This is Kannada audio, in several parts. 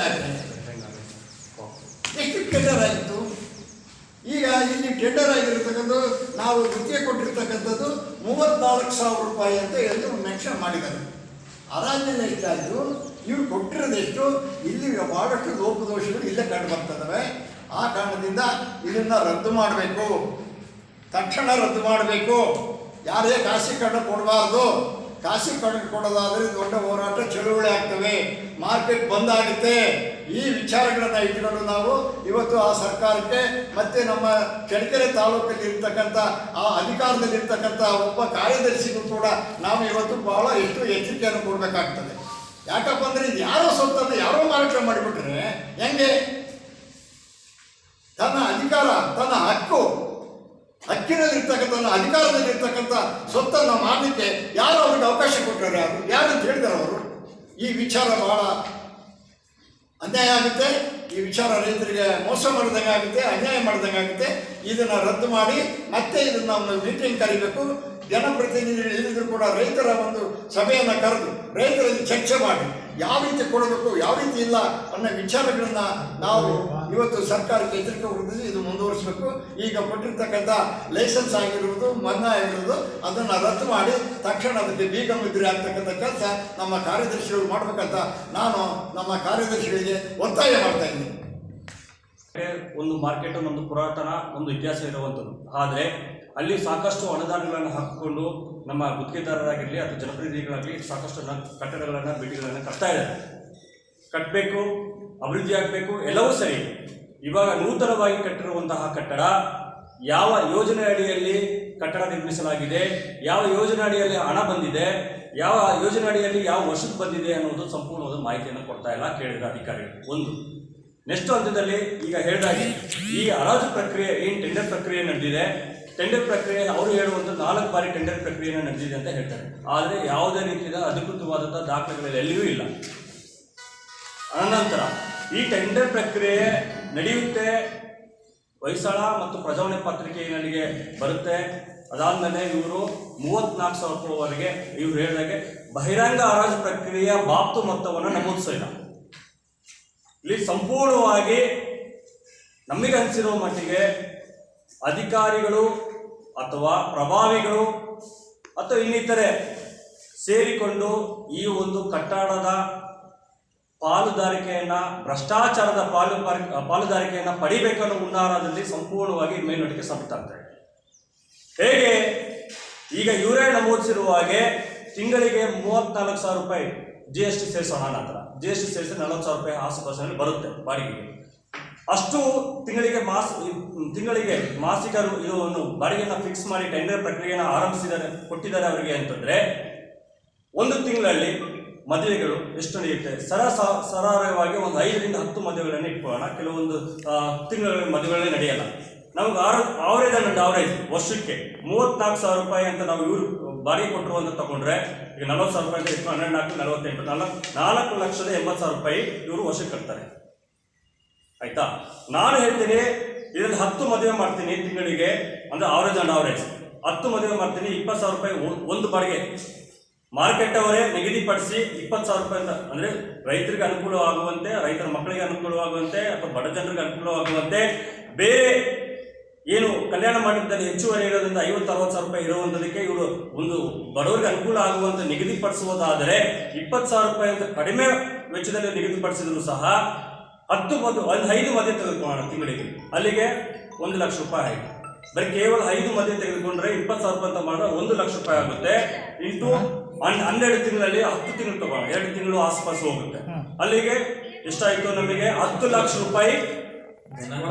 ಯಾಕೆ ಎಷ್ಟು ಟೆಂಡರ್ ಆಗಿತ್ತು? ಈಗ ಇಲ್ಲಿ ಟೆಂಡರ್ ಆಗಿರ್ತಕ್ಕಂಥದ್ದು ನಾವು ಗುತ್ತಿಗೆ ಕೊಟ್ಟಿರ್ತಕ್ಕಂಥದ್ದು 34,000 ರೂಪಾಯಿ ಅಂತ ಎಲ್ಲರೂ ಮೆನ್ಷನ್ ಮಾಡಿದ್ದಾರೆ. ಹರಾಜಿನಲ್ಲಿ ಎಷ್ಟಾಯಿತು, ಇವ್ರು ಕೊಟ್ಟಿರೋದೆಷ್ಟು? ಇಲ್ಲಿ ಭಾಳಷ್ಟು ಲೋಪದೋಷಗಳು ಇಲ್ಲೇ ಕಂಡು ಬರ್ತದವೆ. ಆ ಕಾರಣದಿಂದ ಇದನ್ನು ರದ್ದು ಮಾಡಬೇಕು, ತಕ್ಷಣ ರದ್ದು ಮಾಡಬೇಕು. ಯಾರೇ ಖಾಸಗೀಕರಣ ಕೊಡಬಾರ್ದು. ಖಾಸಗೀಕರಣ ಕೊಡೋದಾದರೆ ದೊಡ್ಡ ಹೋರಾಟ ಚಳುವಳಿ ಆಗ್ತವೆ, ಮಾರ್ಕೆಟ್ ಬಂದ್ ಆಗುತ್ತೆ. ಈ ವಿಚಾರಗಳನ್ನು ಇಟ್ಕೊಂಡು ನಾವು ಇವತ್ತು ಆ ಸರ್ಕಾರಕ್ಕೆ ಮತ್ತು ನಮ್ಮ ಚಳ್ಳಕೆರೆ ತಾಲೂಕಲ್ಲಿ ಇರ್ತಕ್ಕಂಥ ಆ ಅಧಿಕಾರದಲ್ಲಿರ್ತಕ್ಕಂಥ ಒಬ್ಬ ಕಾರ್ಯದರ್ಶಿಗೂ ಕೂಡ ನಾವು ಇವತ್ತು ಭಾಳ ಎಷ್ಟು ಎಚ್ಚರಿಕೆಯನ್ನು ಕೊಡಬೇಕಾಗ್ತದೆ. ಯಾಕಪ್ಪ ಅಂದರೆ ಇದು ಯಾರೋ ಸೊತ್ತನ್ನು ಯಾರೋ ಮಾರಾಟ ಮಾಡಿಬಿಟ್ರೆ ಹೆಂಗೆ? ತನ್ನ ಅಧಿಕಾರ, ತನ್ನ ಹಕ್ಕಿನಲ್ಲಿರ್ತಕ್ಕಂಥ ಅಧಿಕಾರದಲ್ಲಿರ್ತಕ್ಕಂಥ ಸೊತ್ತನ್ನು ಮಾಡಲಿಕ್ಕೆ ಯಾರು ಅವ್ರಿಗೆ ಅವಕಾಶ ಕೊಟ್ಟರೆ ಯಾರು ಅಂತ ಹೇಳಿದಾರೆ ಅವರು? ಈ ವಿಚಾರ ಭಾಳ ಅನ್ಯಾಯ ಆಗುತ್ತೆ. ಈ ವಿಚಾರ ರೈತರಿಗೆ ಮೋಸ ಮಾಡಿದಂಗೆ ಆಗುತ್ತೆ, ಅನ್ಯಾಯ ಮಾಡಿದಂಗೆ ಆಗುತ್ತೆ. ಇದನ್ನು ರದ್ದು ಮಾಡಿ ಮತ್ತೆ ಇದನ್ನು ನಾವು ಮೀಟಿಂಗ್ ಕರಿಬೇಕು. ಜನಪ್ರತಿನಿಧಿಗಳು ಇಲ್ಲಿದ್ರು ಕೂಡ ರೈತರ ಒಂದು ಸಭೆಯನ್ನು ಕರೆದು ರೈತರಲ್ಲಿ ಚರ್ಚೆ ಮಾಡಿ ಯಾವ ರೀತಿ ಕೊಡಬೇಕು, ಯಾವ ರೀತಿ ಇಲ್ಲ ಅನ್ನೋ ವಿಚಾರಗಳನ್ನು ನಾವು ಇವತ್ತು ಸರ್ಕಾರಕ್ಕೆ ಎಚ್ಚರಿಕೆ ಕೊಡ್ತೀವಿ. ಇದು ಮುಂದುವರಿಸಬೇಕು. ಈಗ ಕೊಟ್ಟಿರ್ತಕ್ಕಂಥ ಲೈಸೆನ್ಸ್ ಆಗಿರುವುದು, ಮನ್ನಾ ಆಗಿರುವುದು, ಅದನ್ನು ರದ್ದು ಮಾಡಿ ತಕ್ಷಣ ಅದಕ್ಕೆ ಬೀಗ ಮುದ್ರೆ ಆಗ್ತಕ್ಕಂಥ ಕೆಲಸ ನಮ್ಮ ಕಾರ್ಯದರ್ಶಿಗಳು ಮಾಡಬೇಕಂತ ನಾನು ನಮ್ಮ ಕಾರ್ಯದರ್ಶಿಗಳಿಗೆ ಒತ್ತಾಯ ಮಾಡ್ತಾ ಇದ್ದೀನಿ. ಒಂದು ಮಾರ್ಕೆಟ್ ಒಂದು ಪುರಾತನ ಒಂದು ಇತಿಹಾಸ ಇರುವಂಥದ್ದು. ಆದರೆ ಅಲ್ಲಿ ಸಾಕಷ್ಟು ಅನುದಾನಗಳನ್ನು ಹಾಕಿಕೊಂಡು ನಮ್ಮ ಗುತ್ತಿಗೆದಾರರಾಗಿರಲಿ ಅಥವಾ ಜನಪ್ರತಿನಿಧಿಗಳಾಗಲಿ ಸಾಕಷ್ಟು ಕಟ್ಟಡಗಳನ್ನು ಬಿಲ್ಡಿಂಗ್ಗಳನ್ನು ಕಟ್ತಾ ಇದ್ದಾರೆ. ಕಟ್ಟಬೇಕು, ಅಭಿವೃದ್ಧಿ ಆಗಬೇಕು, ಎಲ್ಲವೂ ಸರಿ. ಇವಾಗ ನೂತನವಾಗಿ ಕಟ್ಟಿರುವಂತಹ ಕಟ್ಟಡ ಯಾವ ಯೋಜನೆ ಅಡಿಯಲ್ಲಿ ಕಟ್ಟಡ ನಿರ್ಮಿಸಲಾಗಿದೆ, ಯಾವ ಯೋಜನೆ ಅಡಿಯಲ್ಲಿ ಹಣ ಬಂದಿದೆ, ಯಾವ ಯೋಜನೆ ಅಡಿಯಲ್ಲಿ ಯಾವ ವರ್ಷಕ್ಕೆ ಬಂದಿದೆ ಅನ್ನೋದು ಸಂಪೂರ್ಣವಾದ ಮಾಹಿತಿಯನ್ನು ಕೊಡ್ತಾ ಇಲ್ಲ ಕೇಳಿದ ಅಧಿಕಾರಿಗಳು. ಒಂದು ನೆಕ್ಸ್ಟ್ ಹಂತದಲ್ಲಿ ಈಗ ಹೇಳಿದಾಗೆ ಈ ಹರಾಜು ಪ್ರಕ್ರಿಯೆ ಏನು ಟೆಂಡರ್ ಪ್ರಕ್ರಿಯೆ ನಡೆದಿದೆ, ಟೆಂಡರ್ ಪ್ರಕ್ರಿಯೆ ಅವರು ಹೇಳುವಂಥ 4 ಬಾರಿ ಟೆಂಡರ್ ಪ್ರಕ್ರಿಯೆಯನ್ನು ನಡೆದಿದೆ ಅಂತ ಹೇಳ್ತಾರೆ. ಆದರೆ ಯಾವುದೇ ರೀತಿಯ ಅಧಿಕೃತವಾದಂಥ ದಾಖಲೆಗಳು ಎಲ್ಲಿಯೂ ಇಲ್ಲ. ಅನಂತರ ಈ ಟೆಂಡರ್ ಪ್ರಕ್ರಿಯೆ ನಡೆಯುತ್ತೆ, ಹೊಯ್ಸಳ ಮತ್ತು ಪ್ರಜಾವಾಣಿ ಪತ್ರಿಕೆಗಳಿಗೆ ಬರುತ್ತೆ. ಅದಾದಮೇಲೆ ಇವರು 34,000 ರೂಪಾಯಿವರೆಗೆ ಇವರು ಹೇಳಿದಾಗೆ ಬಹಿರಂಗ ಹರಾಜು ಪ್ರಕ್ರಿಯೆಯ ಬಾಬ್ತು ಮೊತ್ತವನ್ನು ನಮೂದಿಸಿಲ್ಲ. ಇಲ್ಲಿ ಸಂಪೂರ್ಣವಾಗಿ ನಮಗೆ ಅನಿಸಿರುವ ಮಟ್ಟಿಗೆ ಅಧಿಕಾರಿಗಳು ಅಥವಾ ಪ್ರಭಾವಿಗಳು ಅಥವಾ ಇನ್ನಿತರೆ ಸೇರಿಕೊಂಡು ಈ ಒಂದು ಕಟ್ಟಡದ ಪಾಲುದಾರಿಕೆಯನ್ನು, ಭ್ರಷ್ಟಾಚಾರದ ಪಾಲುದಾರಿಕೆಯನ್ನು ಪಡಿಬೇಕನ್ನೋ ಹುನ್ನಾರದಲ್ಲಿ ಸಂಪೂರ್ಣವಾಗಿ ಮೇಲ್ನೋಟಕ್ಕೆ ಸಾಬೀತಾಗ್ತದೆ. ಹೇಗೆ ಈಗ ಇವರೇ ನಮೂದಿಸಿರುವ ಹಾಗೆ ತಿಂಗಳಿಗೆ 34,000 ರೂಪಾಯಿ GST ಸೇರಿಸೋಣ. ನಂತರ GST ಸೇರಿಸಿ 40,000 ರೂಪಾಯಿ ಆಸುಪಾಸಿನಲ್ಲಿ ಬರುತ್ತೆ ಬಾಡಿಗೆಗೆ. ಅಷ್ಟು ತಿಂಗಳಿಗೆ ಮಾಸಿಕ ಇದನ್ನು ಬಾಡಿಗೆಯನ್ನು ಫಿಕ್ಸ್ ಮಾಡಿ ಟೆಂಡರ್ ಪ್ರಕ್ರಿಯೆಯನ್ನು ಕೊಟ್ಟಿದ್ದಾರೆ ಅವರಿಗೆ ಅಂತಂದರೆ ಒಂದು ತಿಂಗಳಲ್ಲಿ ಮದುವೆಗಳು ಎಷ್ಟು ನಡೆಯುತ್ತೆ? ಸರಾರವಾಗಿ ಒಂದು 5 ರಿಂದ 10 ಮದುವೆಗಳನ್ನು ಇಟ್ಕೊಳ್ಳೋಣ. ಕೆಲವೊಂದು ತಿಂಗಳಲ್ಲಿ ಮದುವೆಗಳೇ ನಡೆಯಲ್ಲ. ನಮ್ಗೆ ಆವರೇಜ್ ವರ್ಷಕ್ಕೆ 34,000 ರೂಪಾಯಿ ಅಂತ ನಾವು ಇವರು ಬಾಡಿಗೆ ಕೊಟ್ಟರು ಅಂತ ತಗೊಂಡ್ರೆ ಈಗ 40,000 ರೂಪಾಯಿ ಅಂತ ಇಟ್ಟು 12 4,80,000 ರೂಪಾಯಿ ಇವರು ವರ್ಷಕ್ಕೆ ಕಟ್ತಾರೆ. ಆಯ್ತಾ? ನಾನು ಹೇಳ್ತೀನಿ ಇದರಲ್ಲಿ 10 ಮದುವೆ ಮಾಡ್ತೀನಿ ತಿಂಗಳಿಗೆ, ಅಂದರೆ ಆವರೇಜ್ 10 ಮದುವೆ ಮಾಡ್ತೀನಿ, 20,000 ರೂಪಾಯಿ ಒಂದು ಬಾಡಿಗೆ ಮಾರ್ಕೆಟ್ ಅವರೇ ನಿಗದಿಪಡಿಸಿ 20,000 ರೂಪಾಯಿ ಅಂತ, ಅಂದರೆ ರೈತರಿಗೆ ಅನುಕೂಲವಾಗುವಂತೆ, ರೈತರ ಮಕ್ಕಳಿಗೆ ಅನುಕೂಲವಾಗುವಂತೆ ಅಥವಾ ಬಡ ಜನರಿಗೆ ಅನುಕೂಲವಾಗುವಂತೆ, ಬೇರೆ ಏನು ಕಲ್ಯಾಣ ಮಾಡಿದ್ದಲ್ಲಿ ಹೆಚ್ಚುವರಿ ಇರೋದ್ರಿಂದ 50,000-60,000 ರೂಪಾಯಿ ಇರುವಂಥದಕ್ಕೆ ಇವರು ಒಂದು ಬಡವರಿಗೆ ಅನುಕೂಲ ಆಗುವಂತೆ ನಿಗದಿಪಡಿಸುವುದಾದರೆ 20,000 ರೂಪಾಯಿ ಅಂತ ಕಡಿಮೆ ವೆಚ್ಚದಲ್ಲಿ ನಿಗದಿಪಡಿಸಿದ್ರು ಸಹ 5 ಮದುವೆ ತೆಗೆದುಕೊಳ್ಳೋಣ ತಿಂಗಳಿಗೆ, ಅಲ್ಲಿಗೆ 1 ಲಕ್ಷ ರೂಪಾಯಿ ಆಯಿತು. ಬರೀ ಕೇವಲ 5 ಮದುವೆ ತೆಗೆದುಕೊಂಡ್ರೆ 20,000 ರೂಪಾಯಿ ಅಂತ ಮಾಡಿದ್ರೆ 1 ಲಕ್ಷ ರೂಪಾಯಿ ಆಗುತ್ತೆ. ಇಂಟು 12 ತಿಂಗಳಲ್ಲಿ 10 ತಿಂಗಳು ತಗೋಣ, 2 ತಿಂಗಳು ಆಸ್ಪಾಸ್ ಹೋಗುತ್ತೆ. ಅಲ್ಲಿಗೆ ಎಷ್ಟಾಯಿತು? ನಮಗೆ 10 ಲಕ್ಷ ರೂಪಾಯಿ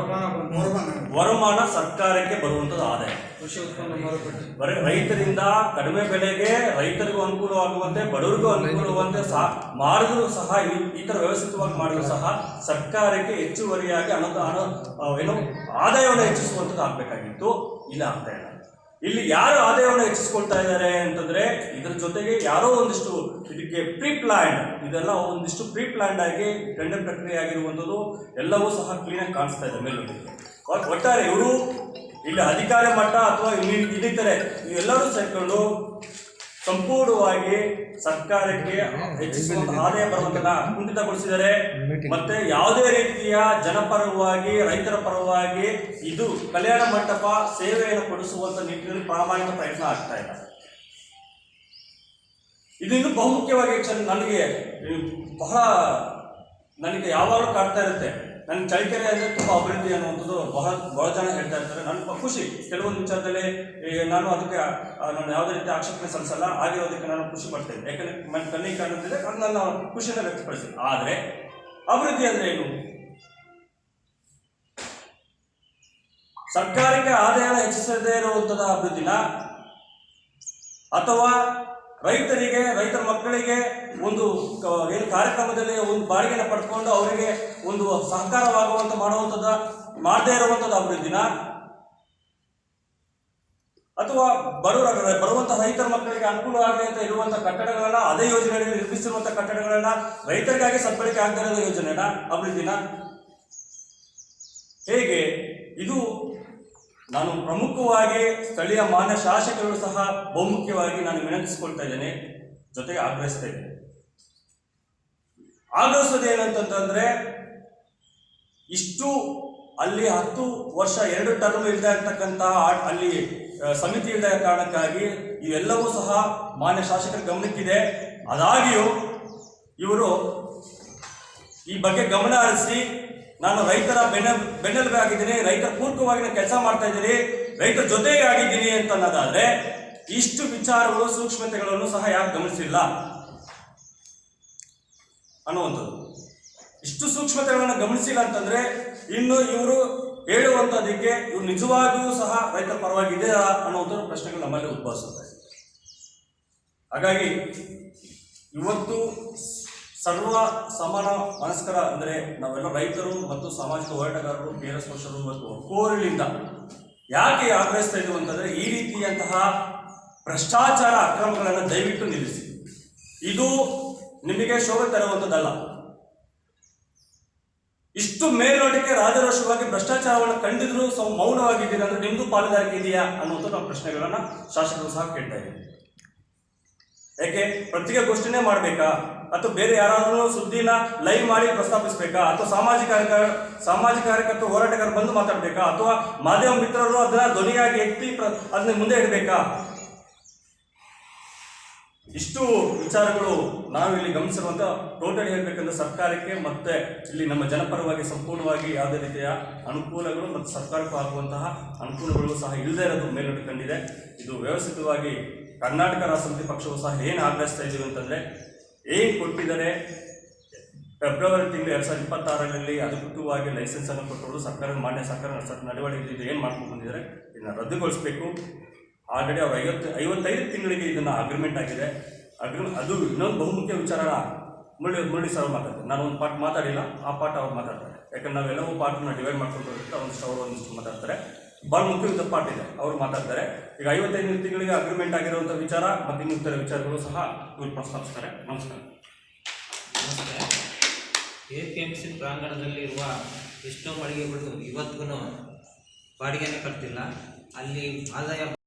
ವರಮಾನ ಸರ್ಕಾರಕ್ಕೆ ಬರುವಂಥದ್ದು ಆದಾಯ. ಕೃಷಿ ಉತ್ಪನ್ನ ಮಾರುಕಟ್ಟೆ ಬರೀ ರೈತರಿಂದ ಕಡಿಮೆ ಬೆಲೆಗೆ ರೈತರಿಗೂ ಅನುಕೂಲವಾಗುವಂತೆ, ಬಡವರಿಗೂ ಅನುಕೂಲವಾಗುವಂತೆ ಮಾಡಿದ್ರು ಸಹ ಈ ಥರ ವ್ಯವಸ್ಥಿತವಾಗಿ ಮಾಡಿದ್ರು ಸಹ ಸರ್ಕಾರಕ್ಕೆ ಹೆಚ್ಚುವರಿಯಾಗಿ ಆದಾಯವನ್ನು ಹೆಚ್ಚಿಸುವಂಥದ್ದು ಆಗಬೇಕಾಗಿತ್ತು. ಇಲ್ಲ, ಆಗ್ತಾ ಇಲ್ಲ. ಇಲ್ಲಿ ಯಾರು ಆದಾಯವನ್ನು ಹೆಚ್ಚಿಸ್ಕೊಳ್ತಾ ಇದ್ದಾರೆ ಅಂತಂದ್ರೆ ಇದರ ಜೊತೆಗೆ ಯಾರೋ ಒಂದಿಷ್ಟು ಇದಕ್ಕೆ ಪ್ರೀ ಪ್ಲಾನ್ಡ್, ಇದೆಲ್ಲ ಒಂದಿಷ್ಟು ಪ್ರೀ ಪ್ಲಾನ್ಡ್ ಆಗಿ ಟೆಂಡರ್ ಪ್ರಕ್ರಿಯೆ ಆಗಿರುವಂಥದ್ದು ಎಲ್ಲವೂ ಸಹ ಕ್ಲೀನಾಗಿ ಕಾಣಿಸ್ತಾ ಇದೆ ಮೇಲ್ನೋಟಕ್ಕೆ. ಒಟ್ಟಾರೆ ಇವರು ಇಲ್ಲಿ ಅಧಿಕಾರಿ ಮಟ್ಟ ಅಥವಾ ಇನ್ನಿತರೆ ಇವೆಲ್ಲರೂ ಸೇರ್ಕೊಂಡು ಸಂಪೂರ್ಣವಾಗಿ ಸರ್ಕಾರಕ್ಕೆ ಹೆಚ್ಚಿಸುವಂತ ಆದಾಯ ಬರುವಂತನ್ನ ಕುಂಠಿತಗೊಳಿಸಿದರೆ ಮತ್ತೆ ಯಾವುದೇ ರೀತಿಯ ಜನಪರವಾಗಿ ರೈತರ ಪರವಾಗಿ ಇದು ಕಲ್ಯಾಣ ಮಂಟಪ ಸೇವೆಯನ್ನು ಕೊಡಿಸುವಂತ ನಿಟ್ಟಿನಲ್ಲಿ ಪ್ರಾಮಾಣಿಕ ಪ್ರಯತ್ನ ಆಗ್ತಾ ಇಲ್ಲ. ಇದು ಬಹುಮುಖ್ಯವಾಗಿ ನನಗೆ ಯಾವಾಗಲೂ ಕಾಡ್ತಾ ಇರುತ್ತೆ. ನನ್ನ ಚಳ್ಳಕೆರೆ ಅಂದರೆ ತುಂಬ ಅಭಿವೃದ್ಧಿ ಅನ್ನುವಂಥದ್ದು ಬಹಳ ಜನ ಹೇಳ್ತಾ ಇರ್ತಾರೆ. ನನ್ನ ಖುಷಿ ಕೆಲವೊಂದು ವಿಚಾರದಲ್ಲಿ ನಾನು ಅದಕ್ಕೆ ನಾನು ಯಾವುದೇ ರೀತಿ ಆಕ್ಷೇಪಣೆ ಸಲ್ಲಿಸಲ್ಲ, ಆಗಿರೋದಕ್ಕೆ ನಾನು ಖುಷಿ ಪಡ್ತೇನೆ. ಯಾಕಂದರೆ ನನ್ನ ಕಣ್ಣಿಗೆ ಕಾಣುತ್ತಿದೆ, ಅದು ನನ್ನ ಖುಷಿಯನ್ನು ವ್ಯಕ್ತಪಡಿಸ್ತೀನಿ. ಆದರೆ ಅಭಿವೃದ್ಧಿ ಅಂದರೆ ಏನು? ಸರ್ಕಾರಕ್ಕೆ ಆದಾಯ ಹೆಚ್ಚಿಸದೇ ಇರುವಂಥದ್ದು ಅಭಿವೃದ್ಧಿನ, ಅಥವಾ ರೈತರ ಮಕ್ಕಳಿಗೆ ಒಂದು ಏನು ಕಾರ್ಯಕ್ರಮದಲ್ಲಿ ಒಂದು ಬಾಡಿಗೆನ ಪಡ್ಕೊಂಡು ಅವರಿಗೆ ಒಂದು ಸಹಕಾರವಾಗುವಂತ ಮಾಡದೇ ಇರುವಂಥದ್ದು ಅಭಿವೃದ್ಧಿನ, ಅಥವಾ ಬರುವಂತಹ ರೈತರ ಮಕ್ಕಳಿಗೆ ಅನುಕೂಲವಾಗಲಿ ಅಂತ ಇರುವಂತಹ ಕಟ್ಟಡಗಳನ್ನ ಅದೇ ಯೋಜನೆಯಲ್ಲಿ ನಿರ್ಮಿಸಿರುವಂತಹ ಕಟ್ಟಡಗಳನ್ನ ರೈತರಿಗಾಗಿ ಸದ್ಬಳಕೆ ಆಗದೇ ಇರೋ ಯೋಜನೆನ ಅಭಿವೃದ್ಧಿನ? ಹೇಗೆ ಇದು ನಾನು ಪ್ರಮುಖವಾಗಿ ಸ್ಥಳೀಯ ಮಾನ್ಯ ಶಾಸಕರು ಸಹ ಬಹುಮುಖ್ಯವಾಗಿ ನಾನು ವಿನಂತಿಸಿಕೊಳ್ತಾ ಇದ್ದೇನೆ, ಜೊತೆಗೆ ಆಗ್ರಹಿಸ್ತಾ ಇದ್ದೇನೆ. ಆಗ್ರಹಿಸೋದು ಏನಂತಂದ್ರೆ, ಇಷ್ಟು ಅಲ್ಲಿ 10 ವರ್ಷ 2 ಟರ್ಮ್ ಇಲ್ಲದೆ ಇರ್ತಕ್ಕಂತಹ ಅಲ್ಲಿ ಸಮಿತಿ ಇಲ್ಲದ ಕಾರಣಕ್ಕಾಗಿ ಇವೆಲ್ಲವೂ ಸಹ ಮಾನ್ಯ ಶಾಸಕರ ಗಮನಕ್ಕಿದೆ. ಆದಾಗ್ಯೂ ಇವರು ಈ ಬಗ್ಗೆ ಗಮನ ಹರಿಸಿ, ನಾನು ರೈತರ ಬೆನ್ನೆಲುಬೆ ಆಗಿದ್ದೀನಿ, ರೈತರ ಪೂರಕವಾಗಿ ನಾನು ಕೆಲಸ ಮಾಡ್ತಾ ಇದ್ದೀನಿ, ರೈತರ ಜೊತೆಗೆ ಆಗಿದ್ದೀನಿ ಅಂತ ಅನ್ನೋದಾದ್ರೆ ಇಷ್ಟು ವಿಚಾರಗಳು ಸೂಕ್ಷ್ಮತೆಗಳನ್ನು ಸಹ ಯಾಕೆ ಗಮನಿಸಿಲ್ಲ ಅನ್ನುವಂಥದ್ದು. ಇಷ್ಟು ಸೂಕ್ಷ್ಮತೆಗಳನ್ನು ಗಮನಿಸಿಲ್ಲ ಅಂತಂದ್ರೆ ಇನ್ನು ಇವರು ಹೇಳುವಂಥದ್ದಕ್ಕೆ ಇವ್ರು ನಿಜವಾಗಿಯೂ ಸಹ ರೈತರ ಪರವಾಗಿದೆಯಾ ಅನ್ನುವಂಥ ಪ್ರಶ್ನೆಗಳು ನಮ್ಮಲ್ಲಿ ಉದ್ಭವಿಸುತ್ತೆ. ಹಾಗಾಗಿ ಇವತ್ತು ಸರ್ವ ಸಮಾನ ಮನಸ್ಕರ ಅಂದರೆ ನಾವೆಲ್ಲ ರೈತರು ಮತ್ತು ಸಾಮಾಜಿಕ ಹೋರಾಟಗಾರರು, KRS ಪಕ್ಷರು ಮತ್ತು ಒಕ್ಕೊರಲಿಂದ ಯಾಕೆ ಆಗ್ರಹಿಸ್ತಾ ಇದ್ದೀವಿ ಅಂತಂದರೆ, ಈ ರೀತಿಯಂತಹ ಭ್ರಷ್ಟಾಚಾರ ಅಕ್ರಮಗಳನ್ನು ದಯವಿಟ್ಟು ನಿಲ್ಲಿಸಿ. ಇದು ನಿಮಗೆ ಶೋಭೆ ತರುವಂಥದ್ದಲ್ಲ. ಇಷ್ಟು ಮೇಲ್ನೋಟಕ್ಕೆ ರಾಜರೋಷವಾಗಿ ಭ್ರಷ್ಟಾಚಾರವನ್ನು ಕಂಡಿದ್ರು ಮೌನವಾಗಿದ್ದೀರಿ ಅಂದ್ರೆ ನಿಮ್ದು ಪಾಲುದಾರಿಕೆ ಇದೆಯಾ ಅನ್ನುವಂಥ ನಾವು ಪ್ರಶ್ನೆಗಳನ್ನ ಶಾಸಕರು ಸಹ ಕೇಳ್ತಾ ಇದ್ದೀವಿ. ಯಾಕೆ ಪತ್ರಿಕಾಗೋಷ್ಠಿನೇ ಮಾಡಬೇಕಾ, ಅಥವಾ ಬೇರೆ ಯಾರಾದ್ರೂ ಸುದ್ದಿನ ಲೈವ್ ಮಾಡಿ ಪ್ರಸ್ತಾಪಿಸಬೇಕಾ, ಅಥವಾ ಸಾಮಾಜಿಕ ಕಾರ್ಯಕರ್ತರು ಹೋರಾಟಗಾರರು ಬಂದು ಮಾತಾಡಬೇಕಾ, ಅಥವಾ ಮಾಧ್ಯಮ ಮಿತ್ರರು ಅದನ್ನ ಧ್ವನಿಯಾಗಿ ಎತ್ತಿ ಅದನ್ನ ಮುಂದೆ ಇಡಬೇಕಾ? ಇಷ್ಟು ವಿಚಾರಗಳು ನಾವು ಇಲ್ಲಿ ಗಮನಿಸಿರುವಂತ ಟೋಟಲಿ ಹೇಳ್ಬೇಕಂದ್ರೆ ಸರ್ಕಾರಕ್ಕೆ ಮತ್ತೆ ಇಲ್ಲಿ ನಮ್ಮ ಜನಪರವಾಗಿ ಸಂಪೂರ್ಣವಾಗಿ ಯಾವುದೇ ರೀತಿಯ ಅನುಕೂಲಗಳು ಮತ್ತು ಸರ್ಕಾರಕ್ಕೂ ಆಗುವಂತಹ ಅನುಕೂಲಗಳು ಸಹ ಇಲ್ಲದೇ ಇರೋದು ಮೇಲ್ನೋಟ ಕಂಡಿದೆ. ಇದು ವ್ಯವಸ್ಥಿತವಾಗಿ ಕರ್ನಾಟಕ ರಾಷ್ಟ್ರ ಸಮಿತಿ ಪಕ್ಷವು ಸಹ ಏನು ಆಗ್ರಹಿಸ್ತಾ ಇದ್ದೀವಿ ಅಂತಂದರೆ, ಏನು ಕೊಟ್ಟಿದ್ದಾರೆ ಫೆಬ್ರವರಿ ತಿಂಗಳು 2026ರಲ್ಲಿ ಅಧಿಕೃತವಾಗಿ ಲೈಸೆನ್ಸ್ ಅನ್ನು ಕೊಟ್ಟರು ಸರ್ಕಾರ ಮಾನ್ಯ ಸರ್ಕಾರ ನಡವಳಿಕೆ ಏನು ಮಾಡ್ಕೊಂಡು ಬಂದಿದ್ದಾರೆ, ಇದನ್ನು ರದ್ದುಗೊಳಿಸಬೇಕು. ಆಲ್ರೆಡಿ ಅವರು 55 ತಿಂಗಳಿಗೆ ಇದನ್ನು ಅಗ್ರಿಮೆಂಟ್ ಆಗಿದೆ. ಅದು ಇನ್ನೊಂದು ಬಹುಮುಖ್ಯ ವಿಚಾರ ಮುರಳಿ ಸರ್ ಮಾತಾಡ್ತಾರೆ. ನಾನು ಒಂದು ಪಾರ್ಟ್ ಮಾತಾಡಿಲ್ಲ, ಆ ಪಾರ್ಟ್ ಅವ್ರು ಮಾತಾಡ್ತಾರೆ. ಯಾಕಂದ್ರೆ ನಾವೆಲ್ಲವೂ ಪಾರ್ಟ್ನ ಡಿವೈಡ್ ಮಾಡ್ಕೊಂಡು ಹೋಗುತ್ತೆ, ಒಂದಿಷ್ಟು ಅವರು ಒಂದಿಷ್ಟು ಮಾತಾಡ್ತಾರೆ. ಭಾಳ ಮುಖ್ಯವಾದ ಪಾರ್ಟ್ ಇದೆ, ಅವರು ಮಾತಾಡ್ತಾರೆ. ಈಗ 55 ತಿಂಗಳಿಗೆ ಅಗ್ರಿಮೆಂಟ್ ಆಗಿರುವಂಥ ವಿಚಾರ ಮತ್ತು ಇನ್ನಿತರ ವಿಚಾರಗಳು ಸಹ ಇವರು ಪ್ರಸ್ತಾಪಿಸ್ತಾರೆ. ನಮಸ್ಕಾರ. APMC ಪ್ರಾಂಗಣದಲ್ಲಿರುವ ಎಷ್ಟೋ ಮಳಿಗೆಗಳು ಇವತ್ತಿಗೂ ಬಾಡಿಗೆನೇ ಕಟ್ತಿಲ್ಲ. ಅಲ್ಲಿ ಆದಾಯ